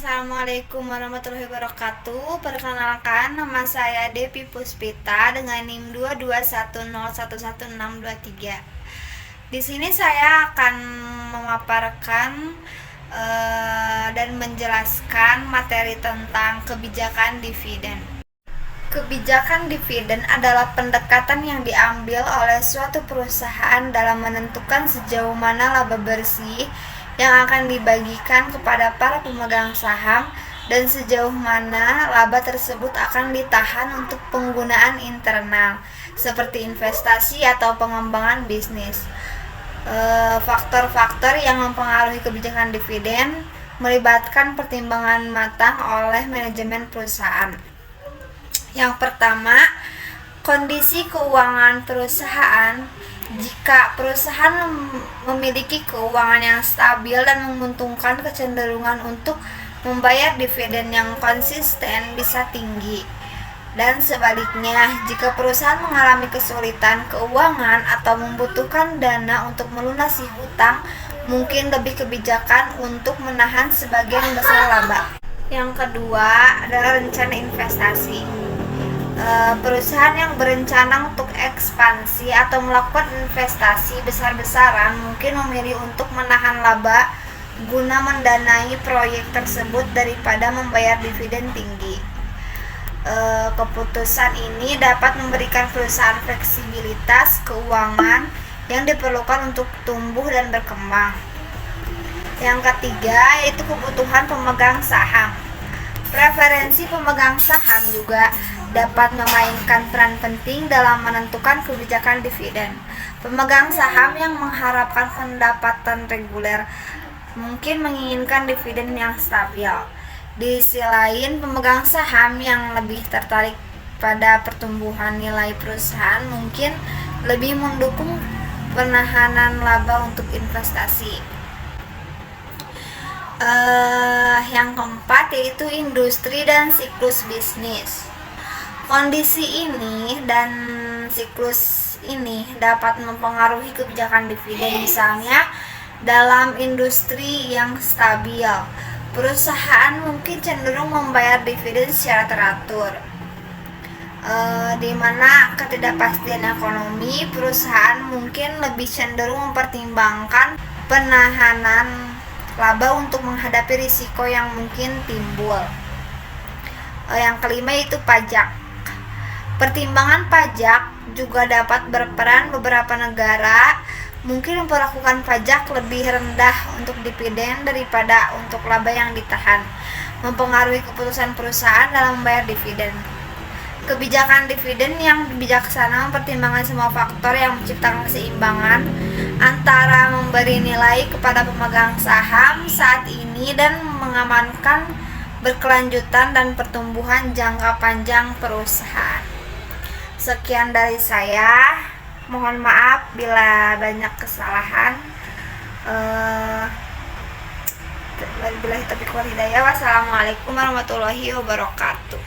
Assalamualaikum warahmatullahi wabarakatuh. Perkenalkan, nama saya Devi Puspita dengan NIM 221011623. Di sini saya akan memaparkan dan menjelaskan materi tentang kebijakan dividen. Kebijakan dividen adalah pendekatan yang diambil oleh suatu perusahaan dalam menentukan sejauh mana laba bersih yang akan dibagikan kepada para pemegang saham dan sejauh mana laba tersebut akan ditahan untuk penggunaan internal seperti investasi atau pengembangan bisnis. Faktor-faktor yang mempengaruhi kebijakan dividen melibatkan pertimbangan matang oleh manajemen perusahaan. Yang pertama, kondisi keuangan perusahaan. Jika perusahaan memiliki keuangan yang stabil dan menguntungkan, kecenderungan untuk membayar dividen yang konsisten bisa tinggi. Dan sebaliknya, jika perusahaan mengalami kesulitan keuangan atau membutuhkan dana untuk melunasi hutang, mungkin lebih kebijakan untuk menahan sebagian besar laba. Yang kedua adalah rencana investasi. Perusahaan yang berencana untuk ekspansi atau melakukan investasi besar-besaran mungkin memilih untuk menahan laba guna mendanai proyek tersebut daripada membayar dividen tinggi. Keputusan ini dapat memberikan perusahaan fleksibilitas keuangan yang diperlukan untuk tumbuh dan berkembang. Yang ketiga yaitu kebutuhan pemegang saham. Preferensi pemegang saham juga dapat memainkan peran penting dalam menentukan kebijakan dividen. Pemegang saham yang mengharapkan pendapatan reguler mungkin menginginkan dividen yang stabil. Di sisi lain, pemegang saham yang lebih tertarik pada pertumbuhan nilai perusahaan mungkin lebih mendukung penahanan laba untuk investasi. Yang keempat yaitu industri dan siklus bisnis. Kondisi ini dan siklus ini dapat mempengaruhi kebijakan dividen. Misalnya, dalam industri yang stabil, perusahaan mungkin cenderung membayar dividen secara teratur. Di mana ketidakpastian ekonomi, perusahaan mungkin lebih cenderung mempertimbangkan penahanan laba untuk menghadapi risiko yang mungkin timbul. Yang kelima yaitu pajak. Pertimbangan pajak juga dapat berperan. Beberapa negara mungkin memperlakukan pajak lebih rendah untuk dividen daripada untuk laba yang ditahan, mempengaruhi keputusan perusahaan dalam membayar dividen. Kebijakan dividen yang bijaksana mempertimbangkan semua faktor yang menciptakan keseimbangan antara memberi nilai kepada pemegang saham saat ini dan mengamankan berkelanjutan dan pertumbuhan jangka panjang perusahaan. Sekian dari saya. Mohon maaf bila banyak kesalahan. Wabillahi taufiq wal hidayah. Wassalamualaikum warahmatullahi wabarakatuh.